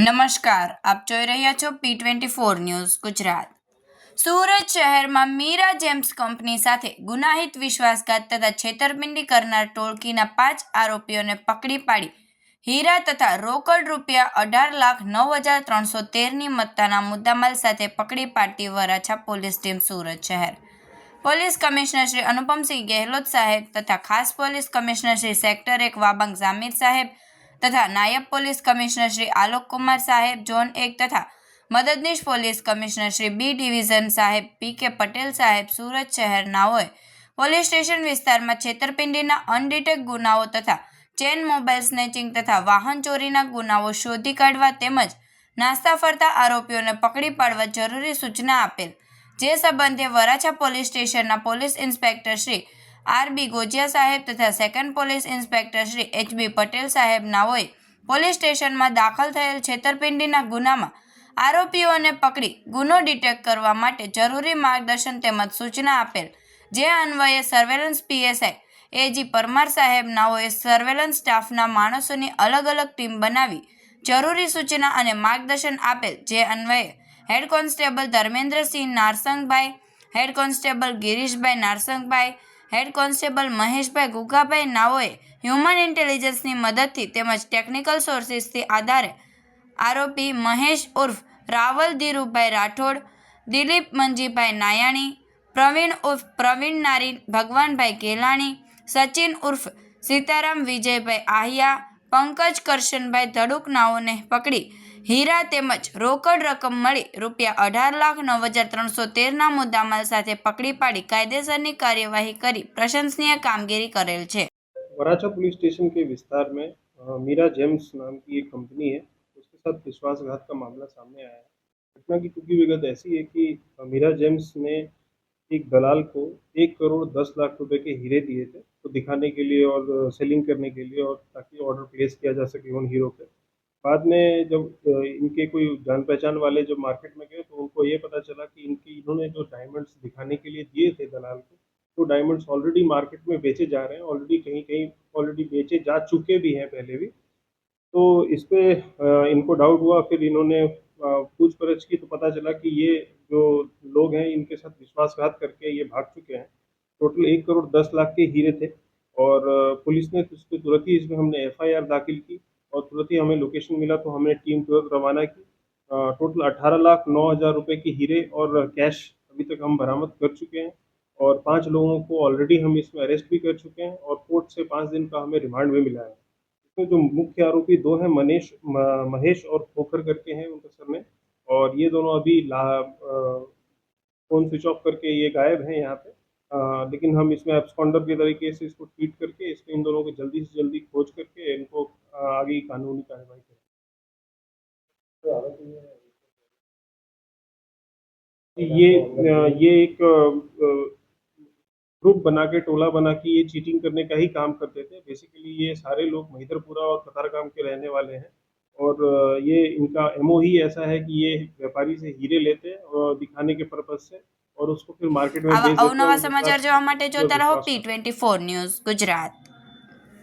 નમસ્કાર, આપ જોઈ રહ્યા છો P24 ન્યૂઝ ગુજરાત। સુરત શહેરમાં મીરા જેમ્સ કંપની સાથે ગુનાહિત વિશ્વાસઘાત તથા છેતરપિંડી કરનાર ટોળકીના 5 આરોપીઓને પકડી પાડી હીરા તથા રોકડ રૂપિયા 18,09,313ની મત્તાના મુદ્દામાલ સાથે પકડી પાડતી વરાછા પોલીસ ટીમ સુરત શહેર પોલીસ કમિશનર શ્રી અનુપમસિંહ ગેહલોત સાહેબ તથા ખાસ police commissioner Shri sector 1 Wabang Jamir સાહેબ तथा नायब पोलीस कमिश्नर श्री आलोक कुमार साहेब जोन 1 तथा मददनीश police commissioner Shri B division साहेब पी के पटेल साहेब सूरत शहर नाओए पोलीस स्टेशन विस्तार में छेतरपिंडीना अनडिटेक्ट गुनाओं तथा चेन मोबाइल स्नेचिंग तथा वाहन चोरीना गुनाओं शोधी काढवा तेमज नास्ता फरता आरोपीओं ने पकड़ी पाड़वा जरूरी सूचना आपेल जे संबंधे Varachha police station police inspector Shri R B. Gojiya साहेब तथा second police inspector Shri H B. Patel साहेब नाओए पोलीस स्टेशन में दाखल थયેલ छेतरपिंडीना गुनामां आरोपीओने पकड़ी गुनो डिटेक्ट करवा माटे जरूरी मार्गदर्शन तेमज सूचना आपेल जे अन्वये सर्वेलन्स पीएसआई ए.जी. परमार साहेब नाओए सर्वेलन्स स्टाफना माणसोनी अलग अलग टीम बनावी जरूरी सूचना अने मार्गदर्शन आपेल जे अन्वये head constable Dharmendrasinh Narsangbhai, head constable Girishbhai Narsangbhai, head constable Maheshbhai Gugabhai नाओए ह्यूमन इंटेलिजन्सनी मददथी तेमज टेक्निकल सोर्सिसथी आधारे आरोपी महेश उर्फ रावल धीरुभाई राठोड़, दिलीप मंजीभाई नायाणी, प्रवीण उर्फ प्रवीण नारी भगवानभाई गेलाणी, सचिन उर्फ सीताराम विजयभाई आहिया, पंकज करशनभाई धड़ुक नाओने पकड़ी हीरा तेमज रोकड़ रकम मળી ₹18,09,313ના મુદ્દામાલ સાથે પકડી પાડી કાયદેસરની કાર્યવાહી કરી પ્રશંસનીય કામગીરી કરેલ છે। वराछा पुलिस स्टेशन के विस्तार में मीरा जेम्स नाम की एक कंपनी है, उसके साथ विश्वासघात का मामला सामने आया है। घटना की टूकी विगत ऐसी है कि मीरा जेम्स ने एक दलाल को 1,10,00,000 रुपए के हीरे दिए थे, तो दिखाने के लिए और सेलिंग करने के लिए और ताकि ऑर्डर प्लेस किया जा सके उन हीरो पे। बाद में जब इनके कोई जान पहचान वाले जब मार्केट में गए तो उनको ये पता चला कि इन्होंने जो डायमंड्स दिखाने के लिए दिए थे दलाल को, तो डायमंड्स ऑलरेडी मार्केट में बेचे जा रहे हैं, ऑलरेडी कहीं कहीं ऑलरेडी बेचे जा चुके भी हैं पहले भी। तो इस पे इनको डाउट हुआ, फिर इन्होंने पूछपरछ की तो पता चला कि ये जो लोग हैं इनके साथ विश्वासघात करके ये भाग चुके हैं। टोटल 1,10,00,000 के हीरे थे और पुलिस ने उसको तुरंत ही इसमें हमने एफआईआर दाखिल की और तुरंत ही हमें लोकेशन मिला तो हमने टीम तुरंत रवाना की। टोटल 18,09,000 रुपए की हीरे और कैश अभी तक हम बरामद कर चुके हैं और 5 लोगों को ऑलरेडी हम इसमें अरेस्ट भी कर चुके हैं और कोर्ट से 5 दिन का हमें रिमांड भी मिला है। इसमें जो मुख्य आरोपी 2 हैं महेश और खोखर करके हैं उनका सरनेम, और ये दोनों अभी फ़ोन स्विच ऑफ करके ये गायब हैं यहाँ पे। लेकिन हम इसमें एब्सकॉन्डर के तरीके से इसको ट्रीट करके इसमें इन दोनों को जल्दी से जल्दी खोज करके इनको आगे की कानूनी कार्रवाई करें। ये एक ग्रुप बना के टोला बना के ये चीटिंग करने का ही काम करते थे। बेसिकली ये सारे लोग महिदरपुरा और कतारगाम के रहने वाले हैं और ये इनका एमओ ही ऐसा है कि ये व्यापारी से हीरे लेते हैं और दिखाने के पर्पज से और उसको फिर मार्केट में बेच देते हैं। अवनवा समाचार जोवा माटे जोता रहो P24 न्यूज़ गुजरात।